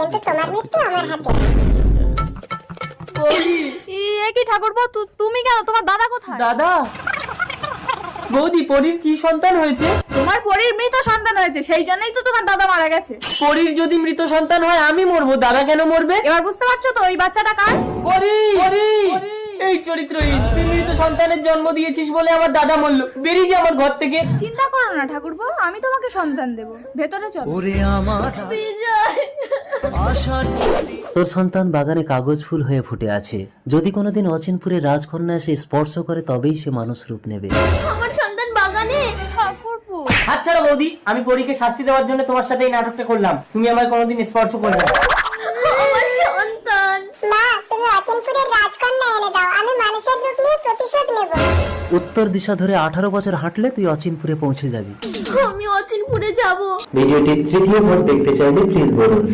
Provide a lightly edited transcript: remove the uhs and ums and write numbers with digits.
কিন্তু তোমার মৃত্যু আমার হাতে। বৌদি, এ কি ঠাকুরপো, তুমি কেন? তোমার দাদা কোথায়? দাদা। বৌদি, পরীর কি সন্তান হয়েছে? তোমার পরীর মৃত সন্তান হয়েছে, সেই জন্যই তো তোমার দাদা মারা গেছে। পরীর যদি মৃত সন্তান হয় আমি মরবো, দাদা কেন মরবে? এবার বুঝতে পারছো তো ওই বাচ্চাটা কার? পরী, পরী, এই চরিত্রহীন, তুই মৃত সন্তানের জন্ম দিয়েছিস বলে আমার দাদা মরলো। বেরিয়ে যা আমার ঘর থেকে। চিন্তা করো না ঠাকুরপো, আমি তোমাকে সন্তান দেব। ভেতরে চলো। তোর সন্তান বাগানে কাগজ ফুল হয়ে ফুটে আছে। যদি কোনোদিন অচিনপুরে রাজকন্যা এসে স্পর্শ করে তবেই সে মানুষ রূপ নেবে। আমার সন্তান বাগানে? ঠাকুরপো, হাত ছাড়া বৌদি, আমি পরীকে শাস্তি দেওয়ার জন্য তোমার সাথে এই নাটকটা করলাম। তুমি আমায় কোনোদিন স্পর্শ করবে না। আমার সন্তান। মা, তুমি অচিনপুরের রাজকন্যা এনে দাও, আমি মানুষের রূপ নিয়ে প্রতিশোধ নেব। উত্তর দিশা ধরে 18 বছর হাঁটলে তুই অচিনপুরে পৌঁছে যাবি। আমি অচিনপুরে যাব। ভিডিওটি তৃতীয় ভোট দেখতে চাইলে প্লিজ বলুন।